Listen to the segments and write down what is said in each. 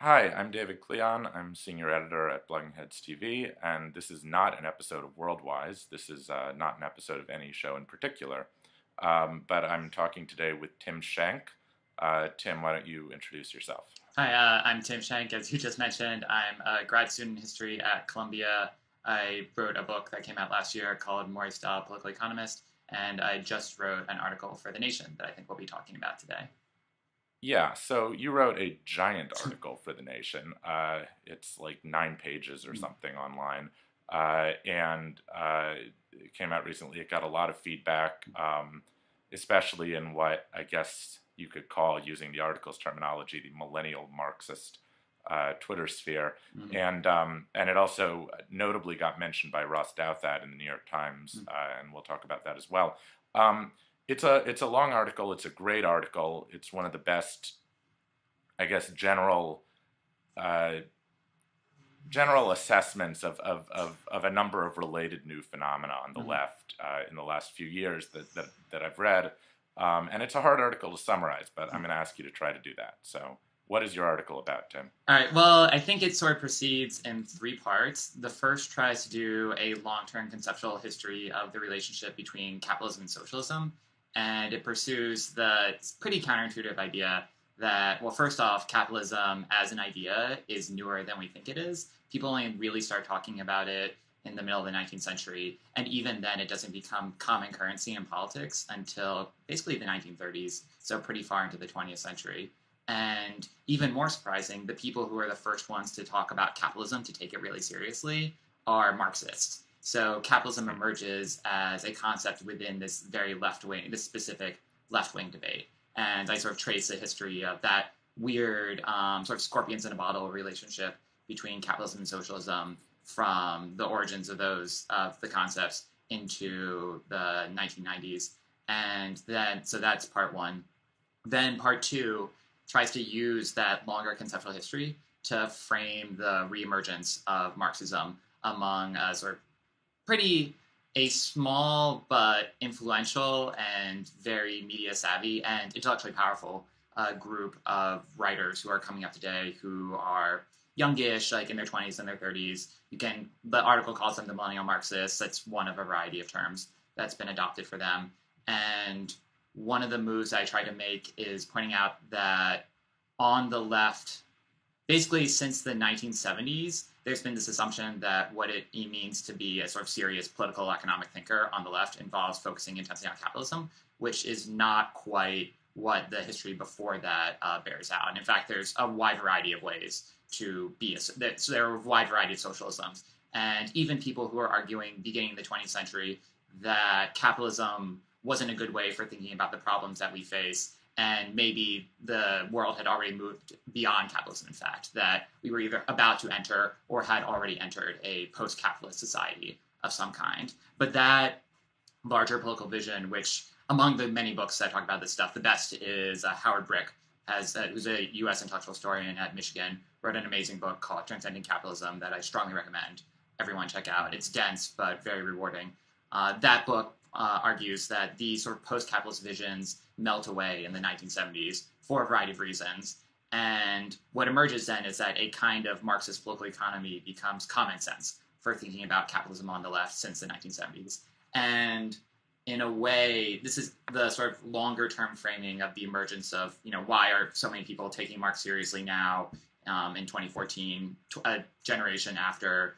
Hi, I'm David Klion. I'm senior editor at Blogging Heads TV, and this is not an episode of Worldwise. This is not an episode of any show in particular, but I'm talking today with Tim Shenk. Tim, why don't you introduce yourself? Hi, I'm Tim Shenk. As you just mentioned, I'm a grad student in history at Columbia. I wrote a book that came out last year called Maurice, Dobb, Political Economist, and I just wrote an article for The Nation that I think we'll be talking about today. Yeah, so you wrote a giant article for The Nation. It's like 9 pages or something online, and it came out recently. It got a lot of feedback, especially in what I guess you could call, using the article's terminology, the millennial Marxist Twitter sphere, Mm-hmm. and it also notably got mentioned by Ross Douthat in the New York Times, and we'll talk about that as well. It's a long article. It's a great article. It's one of the best, I guess, uh, general assessments of a number of related new phenomena on the Mm-hmm. left in the last few years that I've read. And it's a hard article to summarize, but I'm going to ask you to try to do that. So, what is your article about, Tim? All right. Well, I think it sort of proceeds in three parts. The first tries to do a long-term conceptual history of the relationship between capitalism and socialism, and it pursues the pretty counterintuitive idea that, well, first off, capitalism as an idea is newer than we think it is. People only really start talking about it in the middle of the 19th century, and even then, it doesn't become common currency in politics until basically the 1930s, so pretty far into the 20th century. And even more surprising, the people who are the first ones to talk about capitalism, to take it really seriously, are Marxists. So capitalism emerges as a concept within this very left wing, this specific left wing debate. And I sort of trace the history of that weird sort of scorpions in a bottle relationship between capitalism and socialism from the origins of the concepts into the 1990s. And then, so that's part one. Then part two tries to use that longer conceptual history to frame the reemergence of Marxism among sort of pretty a small but influential and very media savvy and intellectually powerful group of writers who are coming up today who are youngish, like in their 20s and their 30s. The article calls them the millennial Marxists. That's one of a variety of terms that's been adopted for them. And one of the moves I try to make is pointing out that on the left, basically since the 1970s, there's been this assumption that what it means to be a sort of serious political economic thinker on the left involves focusing intensely on capitalism, which is not quite what the history before that bears out. And in fact, there's a wide variety of ways to be so there are a wide variety of socialisms. And even people who are arguing, beginning in the 20th century, that capitalism wasn't a good way for thinking about the problems that we face, and maybe the world had already moved beyond capitalism, in fact, that we were either about to enter or had already entered a post-capitalist society of some kind. But that larger political vision, which among the many books that talk about this stuff, the best is Howard Brick, who's a U.S. intellectual historian at Michigan, wrote an amazing book called Transcending Capitalism that I strongly recommend everyone check out. It's dense, but very rewarding. That book argues that these sort of post-capitalist visions melt away in the 1970s for a variety of reasons. And what emerges then is that a kind of Marxist political economy becomes common sense for thinking about capitalism on the left since the 1970s. And in a way, this is the sort of longer term framing of the emergence of, why are so many people taking Marx seriously now in 2014, a generation after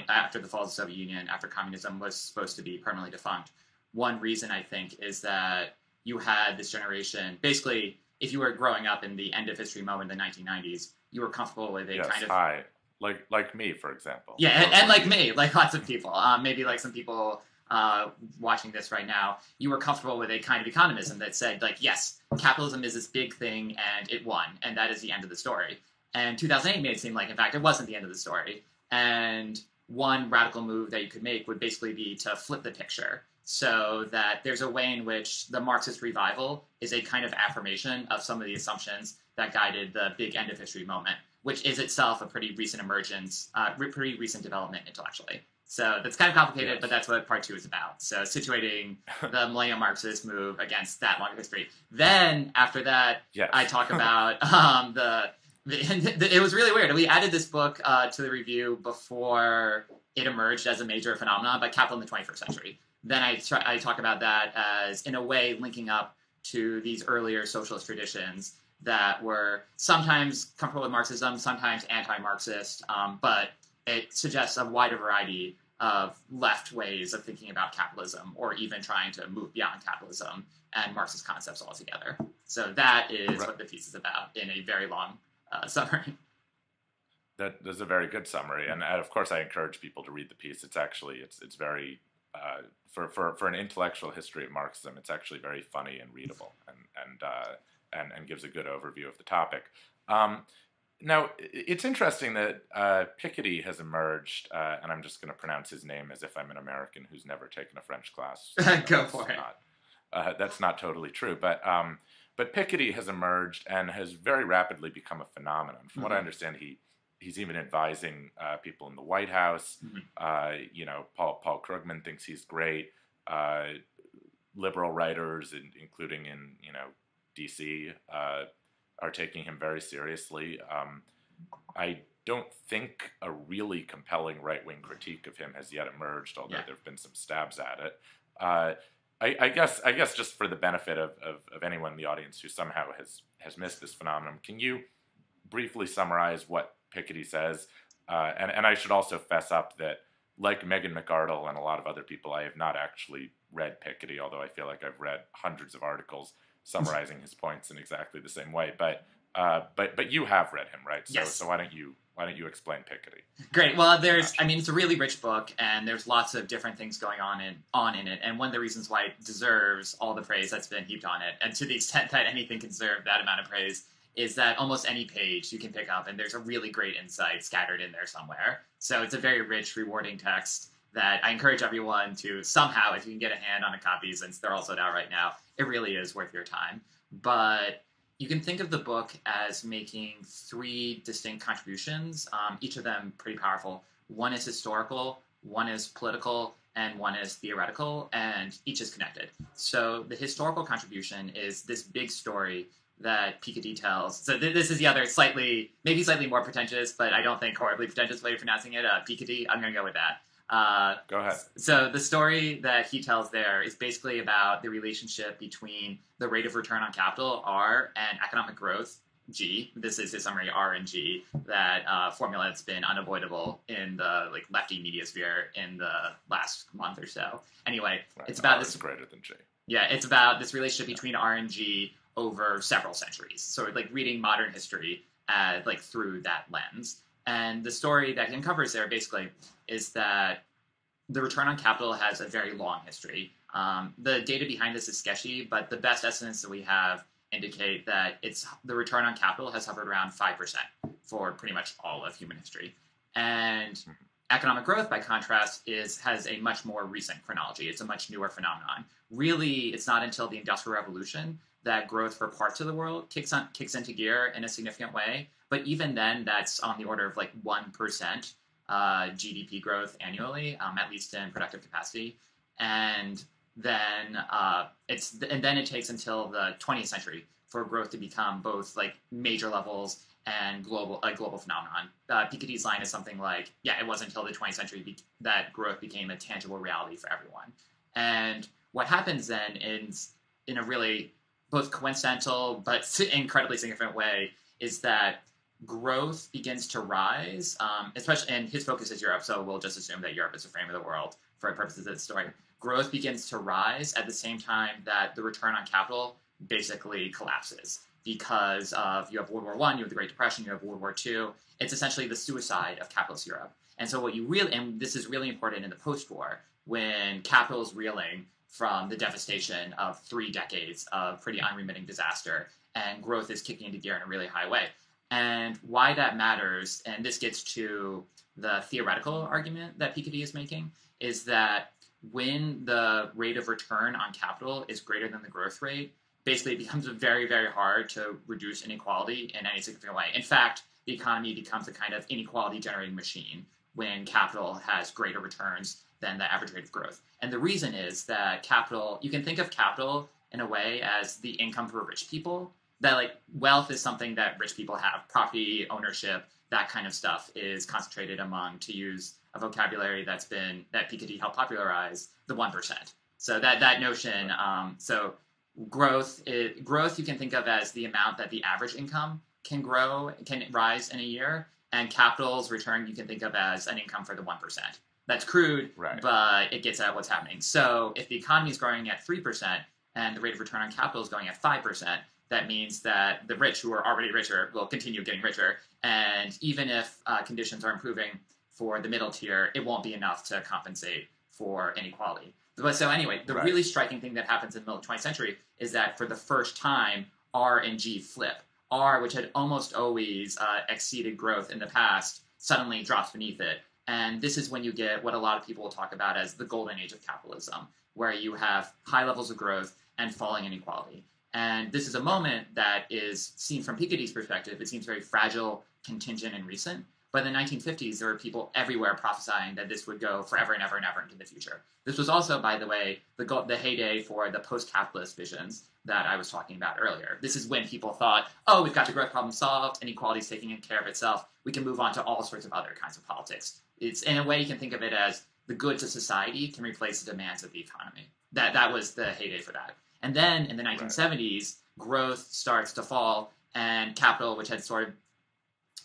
after the fall of the Soviet Union, after communism was supposed to be permanently defunct. One reason, I think, is that you had this generation, basically, if you were growing up in the end of history moment in the 1990s, you were comfortable with a Yes, kind of... hi. Like me, for example. Yeah, Or, and or like you. me, like lots of people, maybe like some people watching this right now, you were comfortable with a kind of economism that said, like, yes, capitalism is this big thing and it won, and that is the end of the story. And 2008 made it seem like, in fact, it wasn't the end of the story. And one radical move that you could make would basically be to flip the picture so that there's a way in which the Marxist revival is a kind of affirmation of some of the assumptions that guided the big end of history moment, which is itself a pretty recent emergence, pretty recent development intellectually. So that's kind of complicated, Yes. but that's what part two is about. So situating the millennial Marxist move against that longer history. Then after that, Yes. I talk about it was really weird. We added this book to the review before it emerged as a major phenomenon, but Capital in the 21st Century. Then I talk about that as, in a way, linking up to these earlier socialist traditions that were sometimes comfortable with Marxism, sometimes anti-Marxist, but it suggests a wider variety of left ways of thinking about capitalism, or even trying to move beyond capitalism and Marxist concepts altogether. So that is what the piece is about in a very long summary. That's a very good summary, and of course I encourage people to read the piece. It's actually it's very for an intellectual history of Marxism, it's actually very funny and readable, and gives a good overview of the topic. Now, it's interesting that Piketty has emerged, and I'm just going to pronounce his name as if I'm an American who's never taken a French class. Go for it. That's not totally true, but Piketty has emerged and has very rapidly become a phenomenon. From what I understand, he's even advising people in the White House. Paul Krugman thinks he's great. Liberal writers, including in D.C., are taking him very seriously. I don't think a really compelling right-wing critique of him has yet emerged, although there have been some stabs at it. I guess just for the benefit of anyone in the audience who somehow has missed this phenomenon, can you briefly summarize what Piketty says? And I should also fess up that, like Megan McArdle and a lot of other people, I have not actually read Piketty, although I feel like I've read hundreds of articles summarizing his points in exactly the same way. But you have read him, right? So, yes. So why don't you explain Piketty? Great. Well, it's a really rich book, and there's lots of different things going on in it. And one of the reasons why it deserves all the praise that's been heaped on it, and to the extent that anything can deserve that amount of praise, is that almost any page you can pick up, and there's a really great insight scattered in there somewhere. So it's a very rich, rewarding text that I encourage everyone to somehow, if you can get a hand on a copy, since they're all sold out right now, it really is worth your time. But you can think of the book as making three distinct contributions, each of them pretty powerful. One is historical, one is political, and one is theoretical, and each is connected. So the historical contribution is this big story that Piketty tells. So this is the other maybe slightly more pretentious, but I don't think horribly pretentious way of pronouncing it. Piketty, I'm going to go with that. Go ahead. So the story that he tells there is basically about the relationship between the rate of return on capital, R, and economic growth, G. This is his summary, R and G, that formula that's been unavoidable in the lefty media sphere in the last month or so. Anyway, right. It's about R is greater than G. Yeah, it's about this relationship between R and G over several centuries. So reading modern history through that lens. And the story that he uncovers there basically is that the return on capital has a very long history. The data behind this is sketchy, but the best estimates that we have indicate that the return on capital has hovered around 5% for pretty much all of human history. And economic growth, by contrast, has a much more recent chronology. It's a much newer phenomenon. Really, it's not until the Industrial Revolution that growth for parts of the world kicks into gear in a significant way. But even then, that's on the order of 1% GDP growth annually, at least in productive capacity. And then it takes until the 20th century for growth to become both major levels and a global phenomenon. Piketty's line is something like, it wasn't until the 20th century that growth became a tangible reality for everyone. And what happens then in a really both coincidental but incredibly significant way is that growth begins to rise, especially, and his focus is Europe, so we'll just assume that Europe is the frame of the world for purposes of the story. Growth begins to rise at the same time that the return on capital basically collapses because you have World War I, you have the Great Depression, you have World War II. It's essentially the suicide of capitalist Europe. And so and this is really important in the post-war, when capital is reeling from the devastation of 3 decades of pretty unremitting disaster, and growth is kicking into gear in a really high way. And why that matters, and this gets to the theoretical argument that Piketty is making, is that when the rate of return on capital is greater than the growth rate, basically it becomes very, very hard to reduce inequality in any significant way. In fact, the economy becomes a kind of inequality-generating machine when capital has greater returns than the average rate of growth. And the reason is that you can think of capital in a way as the income for rich people. that like wealth is something that rich people have. Property ownership, that kind of stuff is concentrated among, to use a vocabulary that Piketty helped popularize, the 1%. So that notion, so growth you can think of as the amount that the average income can rise in a year, and capital's return you can think of as an income for the 1%. That's crude, right, but it gets at what's happening. So if the economy is growing at 3% and the rate of return on capital is going at 5%, that means that the rich, who are already richer, will continue getting richer. And even if conditions are improving for the middle tier, it won't be enough to compensate for inequality. But so anyway, the really striking thing that happens in the middle of the 20th century is that for the first time, R and G flip. R, which had almost always exceeded growth in the past, suddenly drops beneath it. And this is when you get what a lot of people will talk about as the golden age of capitalism, where you have high levels of growth and falling inequality. And this is a moment that is seen from Piketty's perspective. It seems very fragile, contingent, and recent. But in the 1950s, there were people everywhere prophesying that this would go forever and ever and ever into the future. This was also, by the way, the heyday for the post-capitalist visions that I was talking about earlier. This is when people thought, oh, we've got the growth problem solved, inequality is taking care of itself, we can move on to all sorts of other kinds of politics. It's, in a way, you can think of it as the goods of society can replace the demands of the economy. That was the heyday for that. And then in the 1970s, growth starts to fall, and capital, which had sort of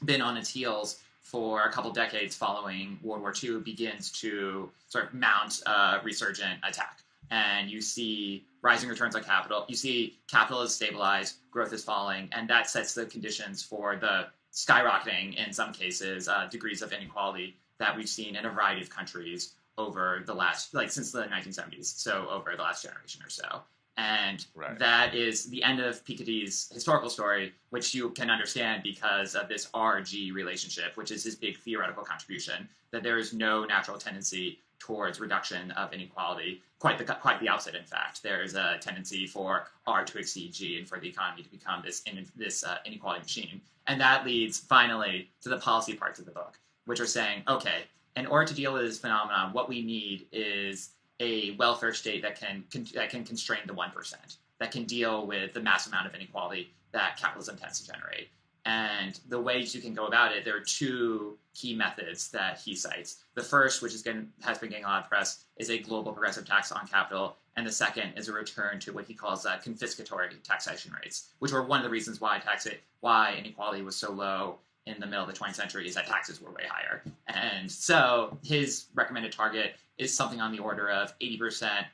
been on its heels for a couple decades following World War II, begins to sort of mount a resurgent attack. And you see rising returns on capital. You see capital is stabilized, growth is falling, and that sets the conditions for the skyrocketing, in some cases, degrees of inequality that we've seen in a variety of countries over the last, since the 1970s, so over the last generation or so. And that is the end of Piketty's historical story, which you can understand because of this RG relationship, which is his big theoretical contribution, that there is no natural tendency towards reduction of inequality. Quite the opposite, in fact. There is a tendency for R to exceed G and for the economy to become this inequality machine. And that leads, finally, to the policy parts of the book, which are saying, okay, in order to deal with this phenomenon, what we need is a welfare state that can constrain the 1%, that can deal with the mass amount of inequality that capitalism tends to generate. And the ways you can go about it, there are two key methods that he cites. The first, which has been getting a lot of press, is a global progressive tax on capital, and the second is a return to what he calls confiscatory taxation rates, which were one of the reasons why inequality was so low in the middle of the 20th century, is that taxes were way higher. And so his recommended target is something on the order of 80%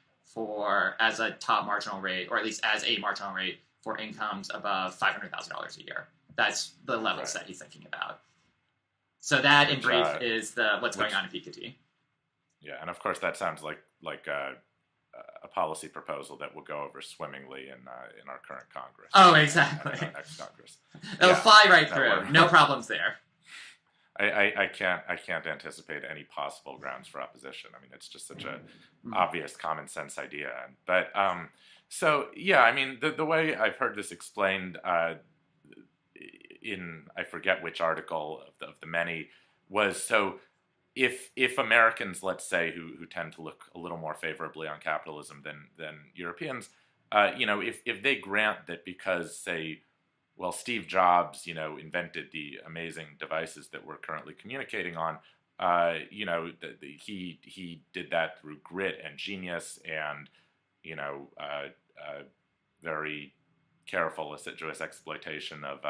as a top marginal rate, or at least as a marginal rate for incomes above $500,000 a year. That's the levels that he's thinking about. So that, in brief, is what's going on in Piketty. Yeah, and of course that sounds like a policy proposal that will go over swimmingly in our current Congress. Oh, exactly. And our next Congress. It'll fly right through. No problems there. I can't anticipate any possible grounds for opposition. I mean, it's just such an obvious common sense idea. But so yeah, I mean, the way I've heard this explained in, I forget which article of the many, was so if Americans, let's say, who tend to look a little more favorably on capitalism than Europeans, if they grant that because, say, well, Steve Jobs, invented the amazing devices that we're currently communicating on, he did that through grit and genius and, very careful, assiduous exploitation of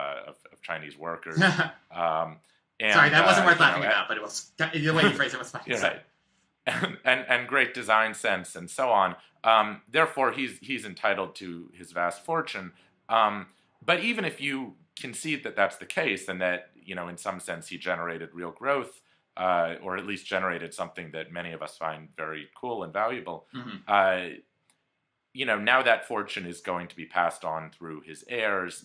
Chinese workers. Sorry, that wasn't worth laughing about, but it was, the way you phrased it was fine. You're right. And great design sense and so on. Therefore, he's entitled to his vast fortune. But even if you concede that that's the case, and that, in some sense he generated real growth, or at least generated something that many of us find very cool and valuable, now that fortune is going to be passed on through his heirs,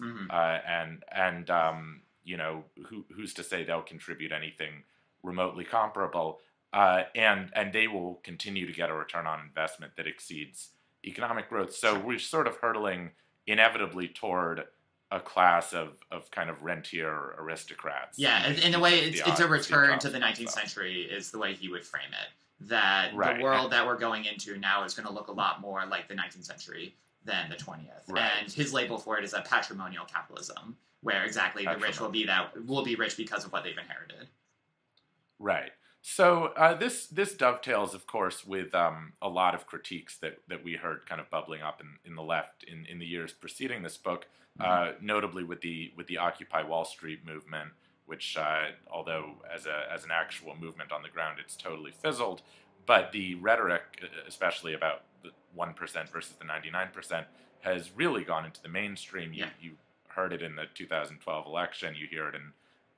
who's to say they'll contribute anything remotely comparable, and they will continue to get a return on investment that exceeds economic growth. So we're sort of hurtling inevitably toward a class of kind of rentier aristocrats. Yeah, in a way, it's a return to the 19th century is the way he would frame it. That the world that we're going into now is going to look a lot more like the 19th century than the 20th. Right. And his label for it is a patrimonial capitalism, where exactly the rich will be rich because of what they've inherited. Right. So this dovetails, of course, with a lot of critiques that we heard kind of bubbling up in the left in the years preceding this book, notably with the Occupy Wall Street movement, which, although as an actual movement on the ground, it's totally fizzled, but the rhetoric, especially about the 1% versus the 99%, has really gone into the mainstream. You heard it in the 2012 election. You hear it in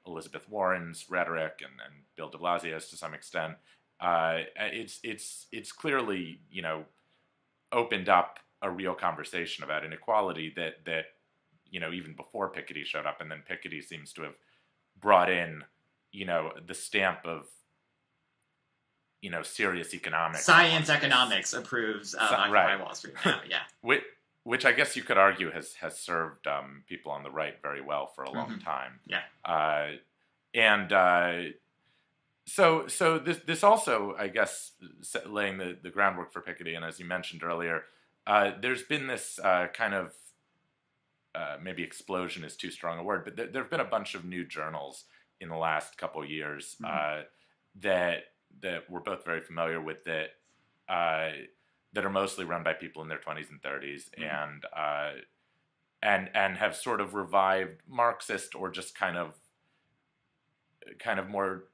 Elizabeth Warren's rhetoric and Bill de Blasio's to some extent. It's clearly, opened up a real conversation about inequality that even before Piketty showed up, and then Piketty seems to have brought in, the stamp of, serious economics. Science economics approves of Occupy Wall Street now, yeah. Which I guess you could argue has served people on the right very well for a long time. Yeah. So this also, I guess, laying the groundwork for Piketty, and as you mentioned earlier, there's been this kind of, maybe explosion is too strong a word, but there have been a bunch of new journals in the last couple years that we're both very familiar with that are mostly run by people in their 20s and 30s, and have sort of revived Marxist or just kind of more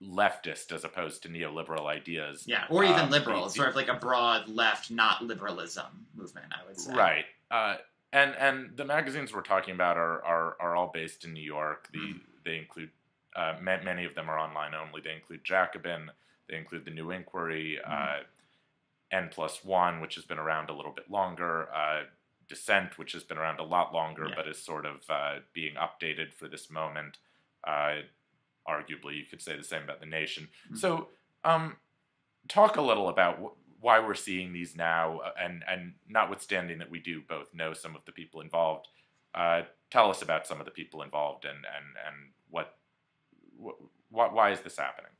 leftist as opposed to neoliberal ideas. Yeah, or even liberal, sort of like a broad left, not liberalism movement, I would say. Right. And the magazines we're talking about are all based in New York. They include, many of them are online only. They include Jacobin, they include the New Inquiry, N+1, which has been around a little bit longer, Dissent, which has been around a lot longer, but is sort of being updated for this moment. Arguably, you could say the same about The Nation. So, talk a little about why we're seeing these now, and notwithstanding that we do both know some of the people involved, tell us about some of the people involved and why is this happening?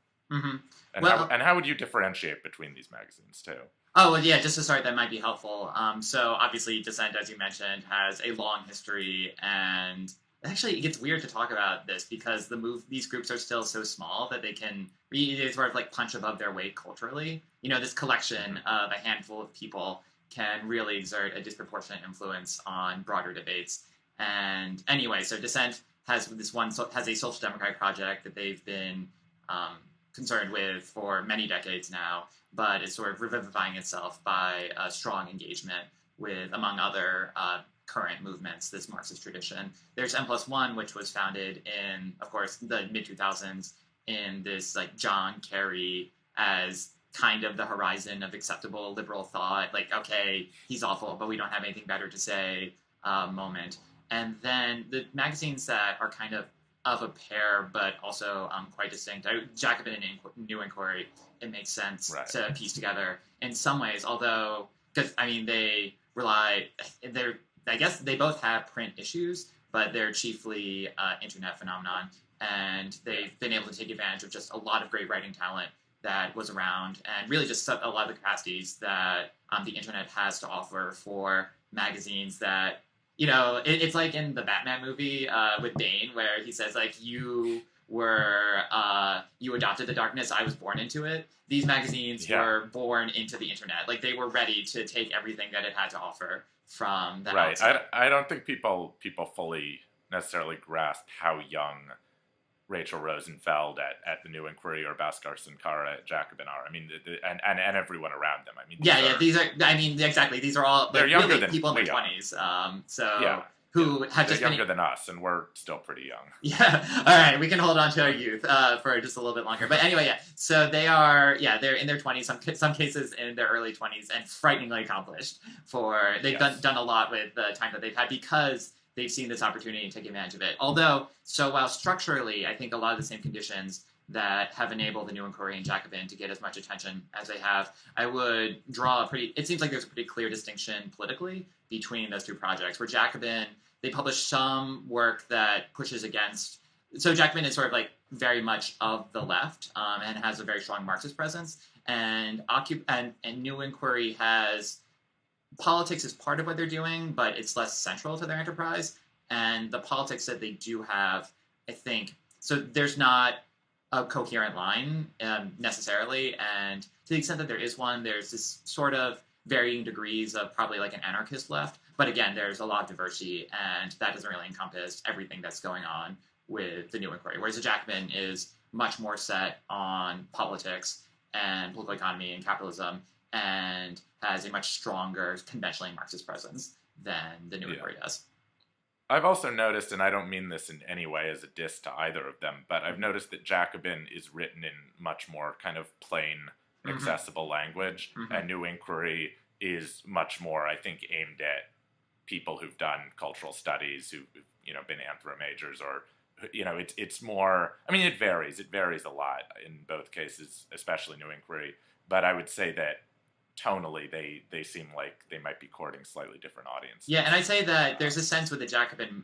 And how would you differentiate between these magazines too? Oh, well, yeah, just to start, that might be helpful. So obviously Dissent, as you mentioned, has a long history, and actually it gets weird to talk about this because these groups are still so small that they sort of like punch above their weight culturally. This collection of a handful of people can really exert a disproportionate influence on broader debates. And anyway, so Dissent has a social democratic project that they've been concerned with for many decades now, but is sort of revivifying itself by a strong engagement with, among other current movements, this Marxist tradition. There's N+1, which was founded in, of course, the mid-2000s in this like John Kerry as kind of the horizon of acceptable liberal thought, like, okay, he's awful, but we don't have anything better to say moment. And then the magazines that are kind of a pair, but also quite distinct. Jacobin and New Inquiry, it makes sense to piece together in some ways, although, because, they rely, I guess they both have print issues, but they're chiefly internet phenomenon, and they've been able to take advantage of just a lot of great writing talent that was around, and really just a lot of the capacities that the internet has to offer for magazines that, it's like in the Batman movie with Bane, where he says, like, you adopted the darkness, I was born into it. These magazines were born into the internet. Like, they were ready to take everything that it had to offer from the outside. I don't think people fully necessarily grasp how young Rachel Rosenfeld at the New Inquiry or Bhaskar Sankara at Jacobin are. And everyone around them. These are. Exactly. These are all. They're younger than people in their 20s. Who have just younger than us, and we're still pretty young. Yeah. All right. We can hold on to our youth for just a little bit longer. But anyway, yeah. So they are. Yeah, they're in their 20s. Some cases in their early 20s, and frighteningly accomplished. They've done a lot with the time that they've had because they've seen this opportunity and take advantage of it. Although, while structurally, I think a lot of the same conditions that have enabled the New Inquiry and Jacobin to get as much attention as they have, I would draw it seems like there's a pretty clear distinction politically between those two projects, where Jacobin, they publish some work that pushes against, so Jacobin is sort of like very much of the left and has a very strong Marxist presence, and New Inquiry has politics is part of what they're doing, but it's less central to their enterprise. And the politics that they do have, I think, so there's not a coherent line necessarily. And to the extent that there is one, there's this sort of varying degrees of probably like an anarchist left. But again, there's a lot of diversity, and that doesn't really encompass everything that's going on with the new inquiry. Whereas the Jacobin is much more set on politics and political economy and capitalism, and has a much stronger conventionally Marxist presence than the new inquiry does. I've also noticed, and I don't mean this in any way as a diss to either of them, but I've noticed that Jacobin is written in much more kind of plain, accessible language, and New Inquiry is much more, I think, aimed at people who've done cultural studies, who've been anthro majors, or it's more. I mean, it varies a lot in both cases, especially New Inquiry. But I would say that tonally, they seem like they might be courting slightly different audiences. Yeah, and I'd say that there's a sense with the Jacobin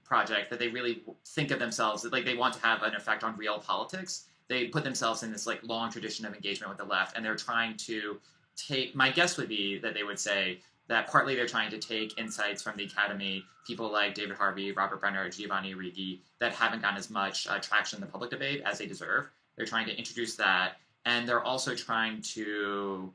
project that they really think of themselves, like they want to have an effect on real politics. They put themselves in this like long tradition of engagement with the left, and they're trying to take, my guess would be that they would say that partly they're trying to take insights from the academy, people like David Harvey, Robert Brenner, Giovanni Righi, that haven't gotten as much traction in the public debate as they deserve. They're trying to introduce that, and they're also trying to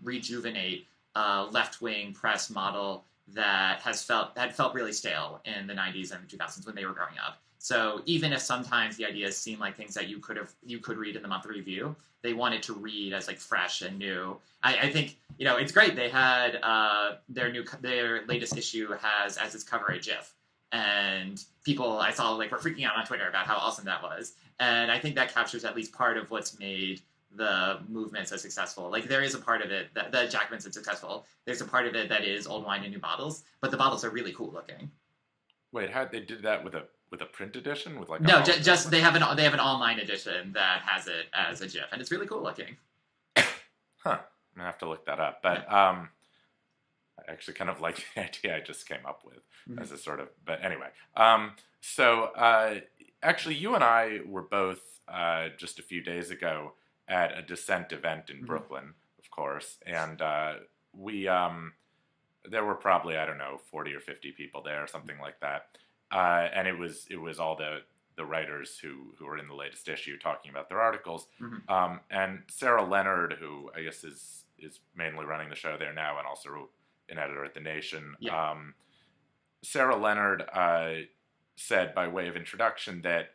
rejuvenate a left-wing press model that had felt really stale in the 90s and 2000s when they were growing up. So even if sometimes the ideas seem like things that you could read in the monthly review, they wanted to read as like fresh and new. I think it's great. They had their latest issue has as its cover a GIF, and people I saw like were freaking out on Twitter about how awesome that was. And I think that captures at least part of what's made the movement so successful. Like there is a part of it that the Jacobins are successful. There's a part of it that is old wine in new bottles, but the bottles are really cool looking. Wait, how they did that with a print edition with like no, just they have an online edition that has it as a GIF, and it's really cool looking. Huh. I'm gonna have to look that up. But I actually kind of like the idea I just came up with as a sort of. But anyway, so actually, you and I were both just a few days ago at a dissent event in Brooklyn, of course, and we there were probably, I don't know, 40 or 50 people there, something like that, and it was all the writers who were in the latest issue talking about their articles, and Sarah Leonard, who I guess is mainly running the show there now and also an editor at The Nation. Yeah. Sarah Leonard said by way of introduction that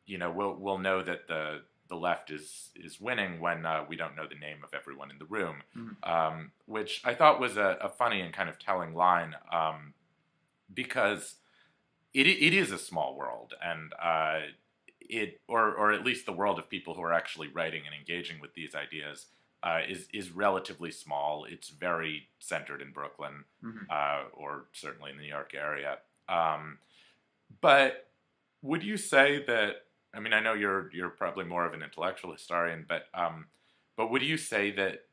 we'll know that the left is winning when we don't know the name of everyone in the room, which I thought was a funny and kind of telling line, because it is a small world, and or at least the world of people who are actually writing and engaging with these ideas is relatively small. It's very centered in Brooklyn, or certainly in the New York area. But would you say that? I mean, I know you're probably more of an intellectual historian, but would you say that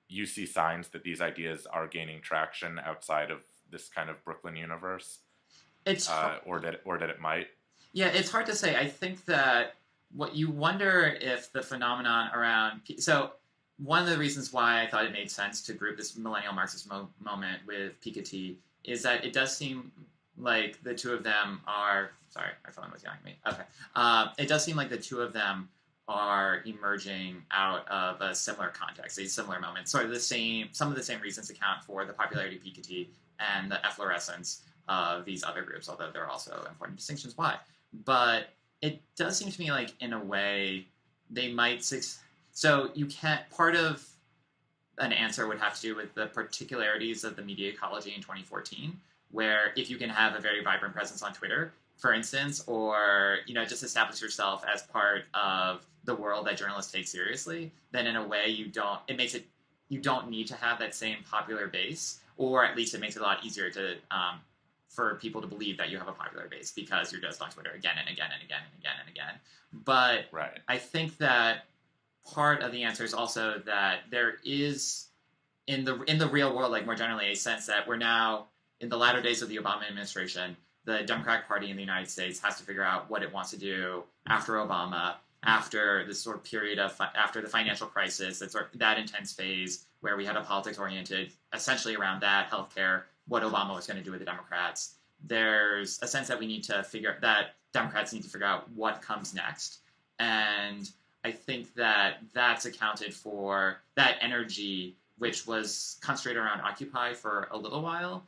you see signs that these ideas are gaining traction outside of this kind of Brooklyn universe? It's or that it might. Yeah, it's hard to say. I think that what you wonder if the phenomenon around one of the reasons why I thought it made sense to group this millennial Marxist moment with Piketty is that it does seem like the two of them are. Sorry, my phone was yelling at me. Okay. It does seem like the two of them are emerging out of a similar context, a similar moment. Sort of some of the same reasons account for the popularity of Piketty and the efflorescence of these other groups, although there are also important distinctions why. But it does seem to me like, in a way, they might... So you can't... Part of an answer would have to do with the particularities of the media ecology in 2014, where if you can have a very vibrant presence on Twitter, for instance, or just establish yourself as part of the world that journalists take seriously, then in a way you don't need to have that same popular base, or at least it makes it a lot easier to for people to believe that you have a popular base because you're just on Twitter again and again and again and again and again. But right. I think that part of the answer is also that there is in the real world, like more generally, a sense that we're now in the latter days of the Obama administration. The Democratic Party in the United States has to figure out what it wants to do after Obama, after this sort of period of after the financial crisis, that intense phase where we had a politics oriented essentially around that, healthcare, what Obama was going to do with the Democrats. There's a sense that Democrats need to figure out what comes next. And I think that that's accounted for that energy, which was concentrated around Occupy for a little while,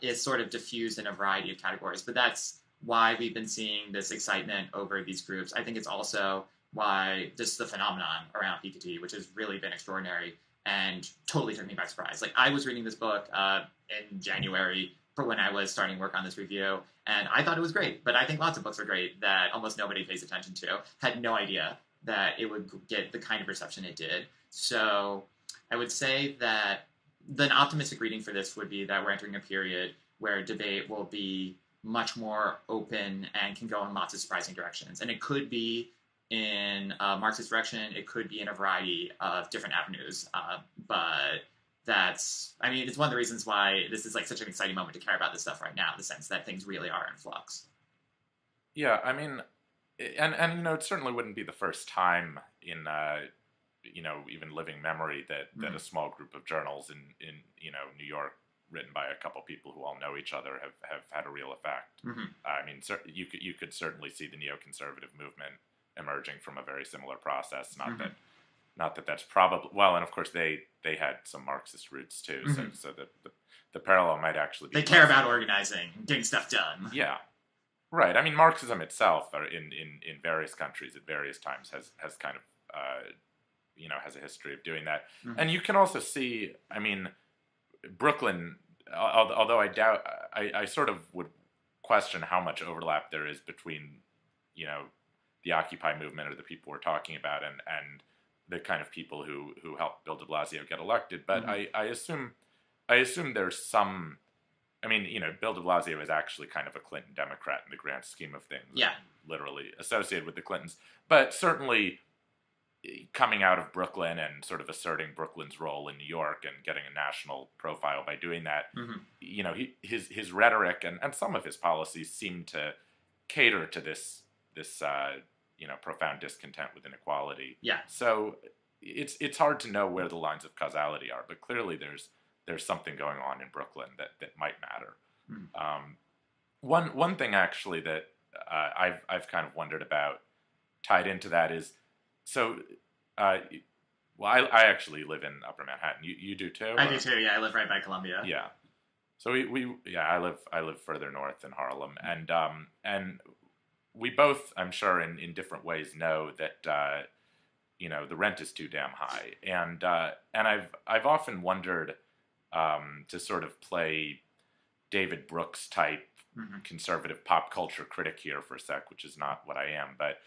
is sort of diffused in a variety of categories. But that's why we've been seeing this excitement over these groups. I think it's also why just the phenomenon around Piketty, which has really been extraordinary and totally took me by surprise. Like, I was reading this book in January for when I was starting work on this review, and I thought it was great. But I think lots of books are great that almost nobody pays attention to. Had no idea that it would get the kind of reception it did. So I would say that the optimistic reading for this would be that we're entering a period where debate will be much more open and can go in lots of surprising directions. And it could be in a Marxist direction, it could be in a variety of different avenues. But it's one of the reasons why this is like such an exciting moment to care about this stuff right now, the sense that things really are in flux. Yeah, I mean, and it certainly wouldn't be the first time in even living memory that a small group of journals in New York, written by a couple people who all know each other, have had a real effect. I mean, you could certainly see the neoconservative movement emerging from a very similar process. Not that that's probably, well, and of course they had some Marxist roots too, so the parallel might actually be. They care about organizing, getting stuff done. Yeah, right. I mean, Marxism itself, in various countries at various times, has kind of has a history of doing that. And you can also see, I mean, Brooklyn, although I doubt, I sort of would question how much overlap there is between, the Occupy movement or the people we're talking about and the kind of people who helped Bill de Blasio get elected. But I assume there's some, I mean, Bill de Blasio is actually kind of a Clinton Democrat in the grand scheme of things. Yeah. Literally associated with the Clintons. But certainly coming out of Brooklyn and sort of asserting Brooklyn's role in New York and getting a national profile by doing that, his rhetoric and some of his policies seem to cater to this profound discontent with inequality. Yeah. So it's hard to know where the lines of causality are, but clearly there's something going on in Brooklyn that might matter. One thing actually that I've kind of wondered about tied into that is, so, I actually live in Upper Manhattan. You do too? I do too. Yeah, I live right by Columbia. Yeah. So I live further north in Harlem, and we both, I'm sure, in different ways, know that the rent is too damn high, and I've often wondered to sort of play David Brooks type conservative pop culture critic here for a sec, which is not what I am, but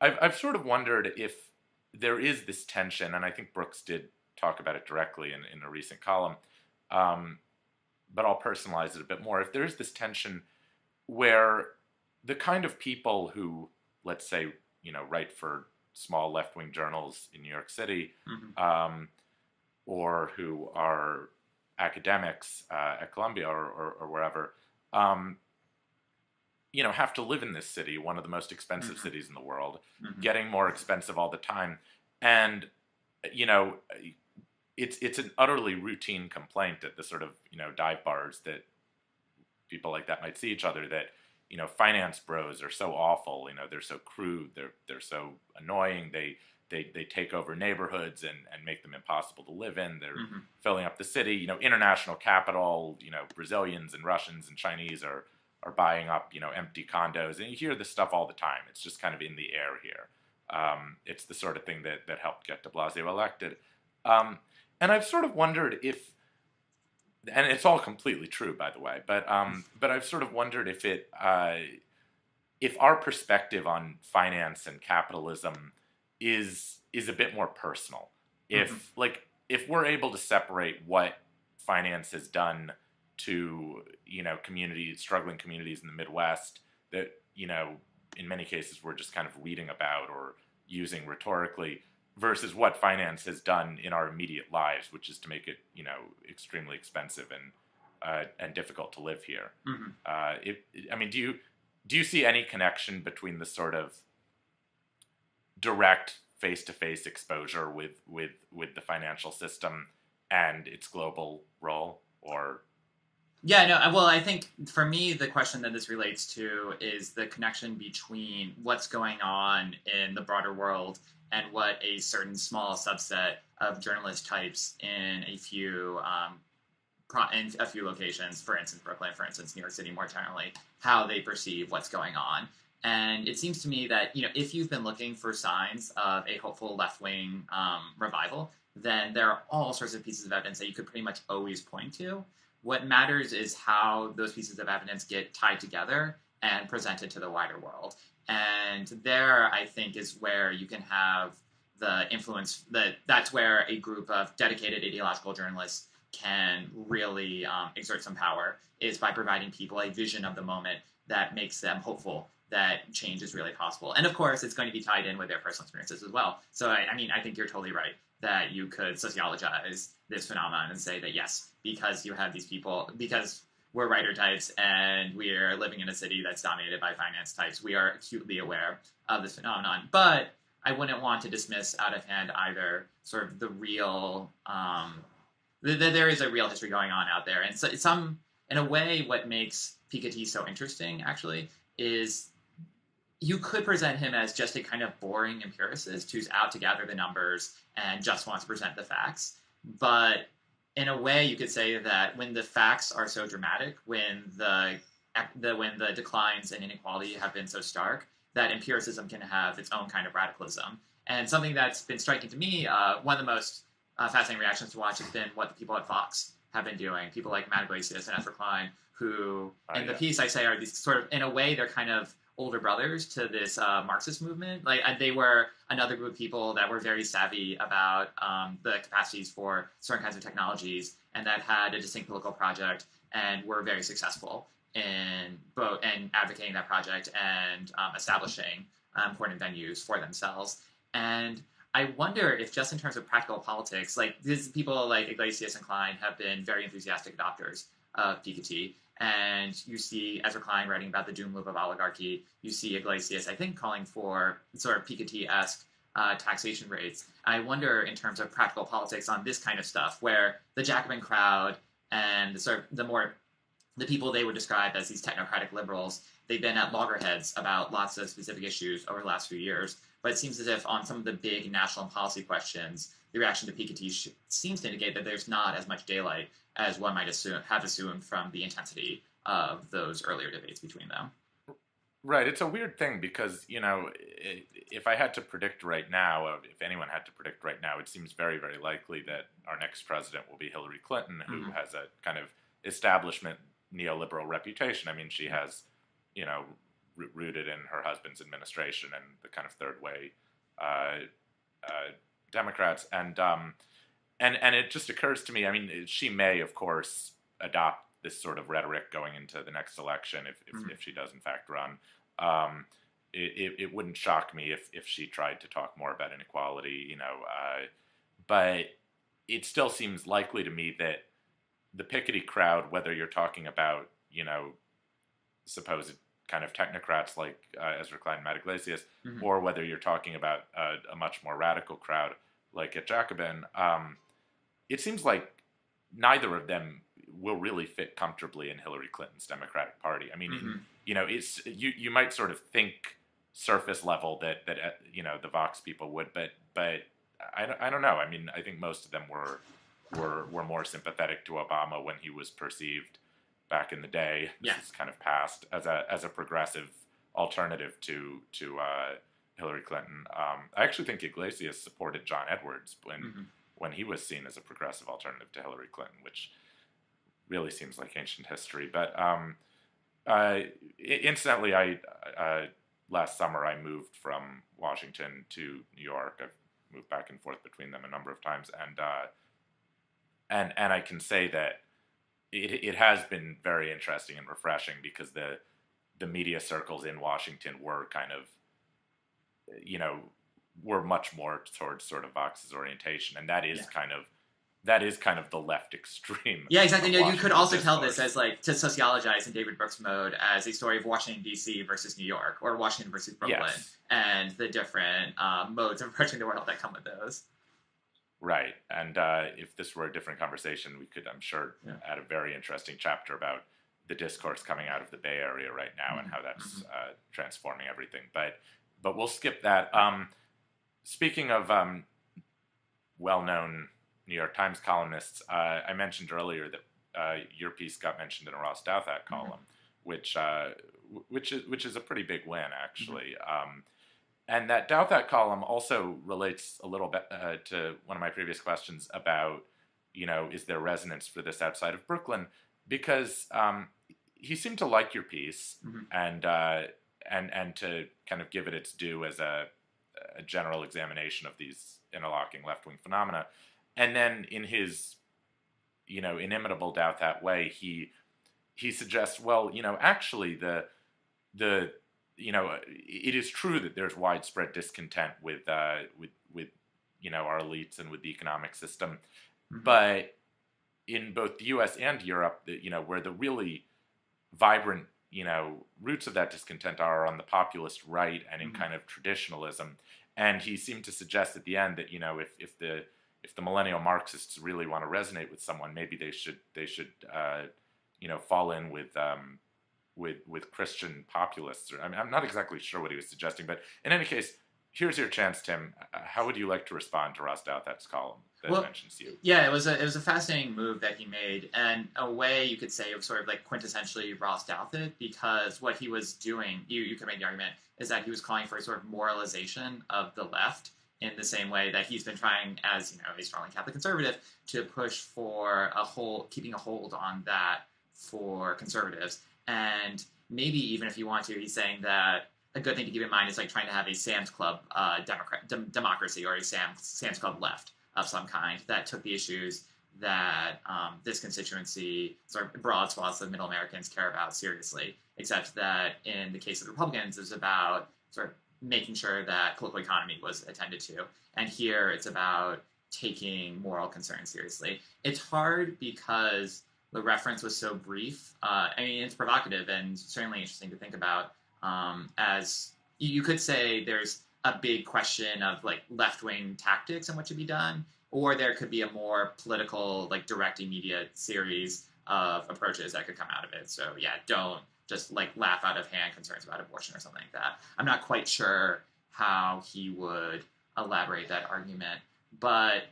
I've sort of wondered if there is this tension, and I think Brooks did talk about it directly in a recent column, but I'll personalize it a bit more. If there is this tension where the kind of people who, let's say, write for small left-wing journals in New York City, or who are academics at Columbia or wherever, have to live in this city, one of the most expensive cities in the world, getting more expensive all the time. And, it's an utterly routine complaint at the sort of, dive bars that people like that might see each other, that, finance bros are so awful, they're so crude, they're so annoying, they take over neighborhoods and make them impossible to live in. They're filling up the city, international capital, Brazilians and Russians and Chinese are buying up, empty condos, and you hear this stuff all the time. It's just kind of in the air here. It's the sort of thing that helped get de Blasio elected. And I've sort of wondered if, and it's all completely true, by the way, but I've sort of wondered if our perspective on finance and capitalism is a bit more personal. If we're able to separate what finance has done to struggling communities in the Midwest that in many cases we're just kind of reading about or using rhetorically, versus what finance has done in our immediate lives, which is to make it extremely expensive and difficult to live here. Do you see any connection between the sort of direct face-to-face exposure with the financial system and its global role, or? Yeah, no, well, I think for me, the question that this relates to is the connection between what's going on in the broader world and what a certain small subset of journalist types in in a few locations, for instance, Brooklyn, for instance, New York City more generally, how they perceive what's going on. And it seems to me that, if you've been looking for signs of a hopeful left-wing revival, then there are all sorts of pieces of evidence that you could pretty much always point to. What matters is how those pieces of evidence get tied together and presented to the wider world. And there, I think, is where you can have the influence, that's where a group of dedicated ideological journalists can really exert some power, is by providing people a vision of the moment that makes them hopeful that change is really possible. And of course, it's going to be tied in with their personal experiences as well. So, I think you're totally right that you could sociologize this phenomenon and say that, yes, because you have these people, because we're writer types and we're living in a city that's dominated by finance types, we are acutely aware of this phenomenon. But I wouldn't want to dismiss out of hand either sort of the real, there is a real history going on out there. And so in a way, what makes Piketty so interesting, actually, is you could present him as just a kind of boring empiricist who's out to gather the numbers and just wants to present the facts. But in a way, you could say that when the facts are so dramatic, when the declines in inequality have been so stark, that empiricism can have its own kind of radicalism. And something that's been striking to me, one of the most fascinating reactions to watch has been what the people at Fox have been doing. People like Matt Iglesias and Ezra Klein, who in the piece I say are these sort of, in a way, they're kind of older brothers to this Marxist movement. Like they were another group of people that were very savvy about the capacities for certain kinds of technologies, and that had a distinct political project and were very successful in advocating that project and establishing important venues for themselves. And I wonder if, just in terms of practical politics, like these people like Iglesias and Klein have been very enthusiastic adopters of Piketty. And you see Ezra Klein writing about the doom loop of oligarchy. You see Iglesias, I think, calling for sort of Piketty-esque taxation rates. I wonder, in terms of practical politics on this kind of stuff, where the Jacobin crowd and the people they would describe as these technocratic liberals, they've been at loggerheads about lots of specific issues over the last few years. But it seems as if on some of the big national policy questions, the reaction to Piketty seems to indicate that there's not as much daylight as one might have assumed from the intensity of those earlier debates between them. Right. It's a weird thing because, if I had to predict right now, if anyone had to predict right now, it seems very, very likely that our next president will be Hillary Clinton, who has a kind of establishment neoliberal reputation. I mean, she has, rooted in her husband's administration and the kind of third way Democrats. And it just occurs to me, I mean, she may, of course, adopt this sort of rhetoric going into the next election if she does, in fact, run. It wouldn't shock me if she tried to talk more about inequality, but it still seems likely to me that the Piketty crowd, whether you're talking about, supposed kind of technocrats like Ezra Klein, Matt Iglesias, or whether you're talking about a much more radical crowd like at Jacobin, it seems like neither of them will really fit comfortably in Hillary Clinton's Democratic Party. I mean, it's you might sort of think surface level that the Vox people would, but I don't know. I mean, I think most of them were more sympathetic to Obama when he was perceived back in the day. This is kind of past as a progressive alternative to Hillary Clinton. I actually think Iglesias supported John Edwards when he was seen as a progressive alternative to Hillary Clinton, which really seems like ancient history. But incidentally, last summer I moved from Washington to New York. I've moved back and forth between them a number of times, and I can say that it has been very interesting and refreshing because the media circles in Washington were kind of, were much more towards sort of Vox's orientation, and that is kind of that is kind of the left extreme. Yeah, exactly. Of No, you could also Washington tell discourse. this as like to sociologize in David Brooks' mode as a story of Washington D.C. versus New York, or Washington versus Brooklyn, Yes. and the different modes of approaching the world that come with those. Right. And if this were a different conversation, we could, I'm sure, Yeah. add a very interesting chapter about the discourse coming out of the Bay Area right now and how that's transforming everything. But we'll skip that. Speaking of well-known New York Times columnists, I mentioned earlier that your piece got mentioned in a Ross Douthat column, which is a pretty big win, actually. And that Douthat column also relates a little bit to one of my previous questions about, is there resonance for this outside of Brooklyn? Because he seemed to like your piece and to kind of give it its due as a general examination of these interlocking left-wing phenomena. And then in his, inimitable Douthat way, he suggests, well, actually the it is true that there's widespread discontent with our elites and with the economic system, but in both the U.S. and Europe, where the really vibrant roots of that discontent are on the populist right and in kind of traditionalism. And he seemed to suggest at the end that if the millennial Marxists really want to resonate with someone, maybe they should fall in with Christian populists. I'm not exactly sure what he was suggesting, but in any case, here's your chance, Tim. How would you like to respond to Ross Douthat's column that mentions you? Yeah, it was a fascinating move that he made, and a way you could say it was sort of like quintessentially Ross Douthat, because what he was doing, you could make the argument, is that he was calling for a sort of moralization of the left in the same way that he's been trying, as a strongly Catholic conservative, to push for keeping a hold on that for conservatives. And maybe even if you want to, he's saying that a good thing to keep in mind is like trying to have a Sam's Club democracy, or a Sam's Club left of some kind that took the issues that this constituency, sort of broad swaths of middle Americans, care about seriously, except that in the case of the Republicans, it was about sort of making sure that political economy was attended to. And here it's about taking moral concerns seriously. It's hard because the reference was so brief. It's provocative and certainly interesting to think about. As you could say, there's a big question of like left-wing tactics and what should be done, or there could be a more political, like direct, immediate series of approaches that could come out of it. So yeah, don't just like laugh out of hand concerns about abortion or something like that. I'm not quite sure how he would elaborate that argument, but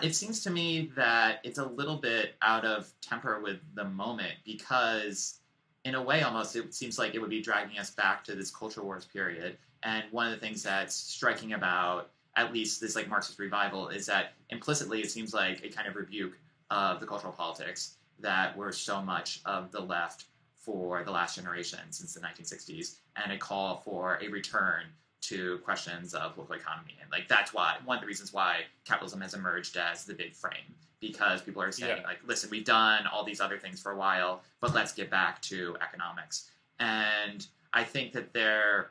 it seems to me that it's a little bit out of temper with the moment, because in a way almost it seems like it would be dragging us back to this culture wars period. And one of the things that's striking about at least this like Marxist revival is that implicitly it seems like a kind of rebuke of the cultural politics that were so much of the left for the last generation since the 1960s, and a call for a return to questions of local economy. And like that's why one of the reasons why capitalism has emerged as the big frame, because people are saying like, listen, we've done all these other things for a while, but let's get back to economics. And I think that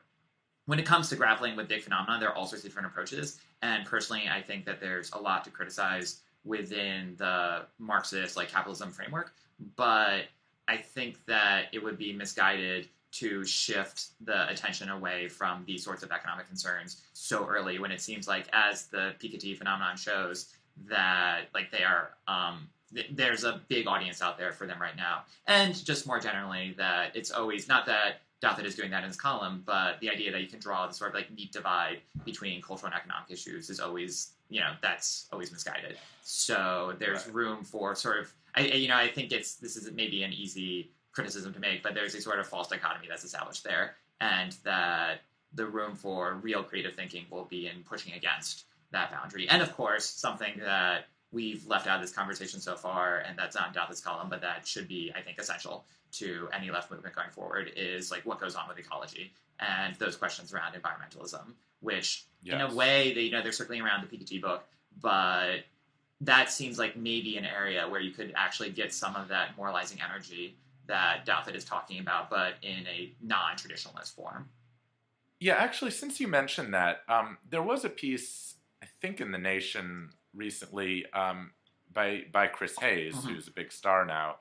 when it comes to grappling with big phenomena, there are all sorts of different approaches. And personally, I think that there's a lot to criticize within the Marxist like capitalism framework, but I think that it would be misguided to shift the attention away from these sorts of economic concerns so early, when it seems like, as the Piketty phenomenon shows, that like they are there's a big audience out there for them right now. And just more generally, that it's always not that Douthat is doing that in his column, but the idea that you can draw the sort of like neat divide between cultural and economic issues is always, that's always misguided. So there's room for sort of, I think this is maybe an easy criticism to make, but there's a sort of false dichotomy that's established there, and that the room for real creative thinking will be in pushing against that boundary. And of course, something that we've left out of this conversation so far, and that's on Douthat's column, but that should be, I think, essential to any left movement going forward, is like what goes on with ecology and those questions around environmentalism, which in a way they're circling around the Piketty book, but that seems like maybe an area where you could actually get some of that moralizing energy that Douthat is talking about, but in a non-traditionalist form. Yeah, actually, since you mentioned that, there was a piece, I think, in The Nation recently by Chris Hayes, who's a big star now.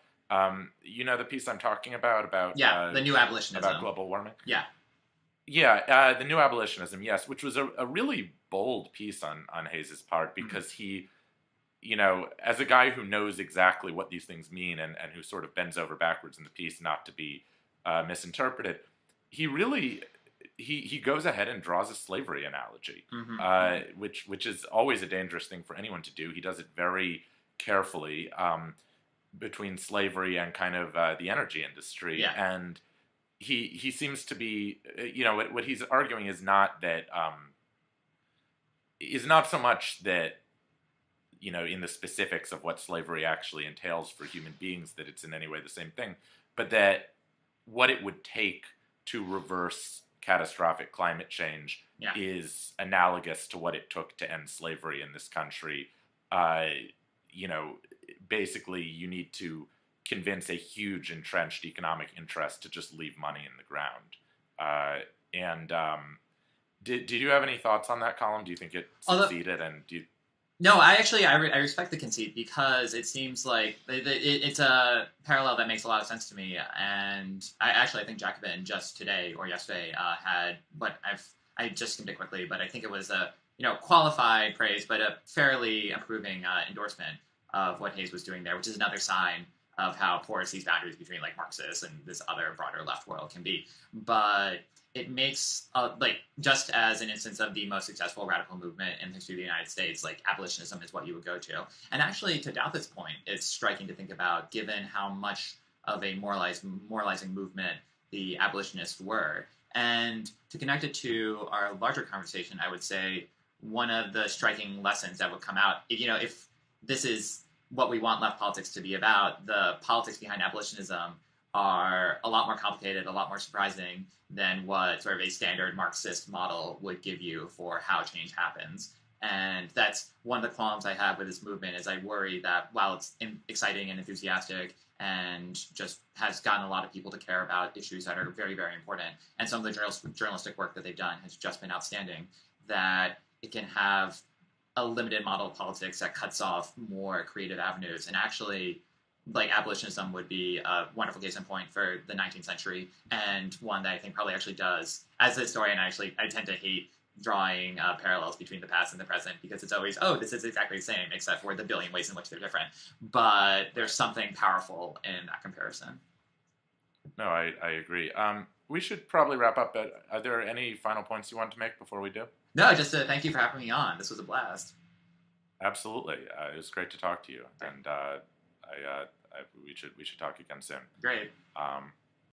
You know the piece I'm talking about the new abolitionism about global warming. Yeah, the new abolitionism, yes, which was a really bold piece on Hayes's part because he, you know, as a guy who knows exactly what these things mean and who sort of bends over backwards in the piece not to be misinterpreted, he really he goes ahead and draws a slavery analogy, which is always a dangerous thing for anyone to do. He does it very carefully between slavery and kind of the energy industry, and he seems to be, you know, what he's arguing is not that is not so much that, you know, in the specifics of what slavery actually entails for human beings that it's in any way the same thing, but that what it would take to reverse catastrophic climate change is analogous to what it took to end slavery in this country. You know, basically you need to convince a huge entrenched economic interest to just leave money in the ground. Did you have any thoughts on that column? Do you think it succeeded? No, I respect the conceit because it seems like it's a parallel that makes a lot of sense to me. And I think Jacobin just today or yesterday had what I just skimmed it quickly, but I think it was a qualified praise, but a fairly approving endorsement of what Hayes was doing there, which is another sign of how porous these boundaries between like Marxists and this other broader left world can be. But it makes, just as an instance of the most successful radical movement in the history of the United States, like abolitionism is what you would go to. And actually, to Douthat's point, it's striking to think about, given how much of a moralizing movement the abolitionists were. And to connect it to our larger conversation, I would say one of the striking lessons that would come out, if this is what we want left politics to be about, the politics behind abolitionism are a lot more complicated, a lot more surprising than what sort of a standard Marxist model would give you for how change happens. And that's one of the qualms I have with this movement, is I worry that while it's exciting and enthusiastic and just has gotten a lot of people to care about issues that are very, very important, and some of the journalistic work that they've done has just been outstanding, that it can have a limited model of politics that cuts off more creative avenues. And actually, like, abolitionism would be a wonderful case in point for the 19th century, and one that I think probably actually does. As a historian, I tend to hate drawing parallels between the past and the present, because it's always, this is exactly the same, except for the billion ways in which they're different. But there's something powerful in that comparison. No, I agree. We should probably wrap up, but are there any final points you want to make before we do? No, just to thank you for having me on. This was a blast. Absolutely. It was great to talk to you, and we should talk again soon. Great.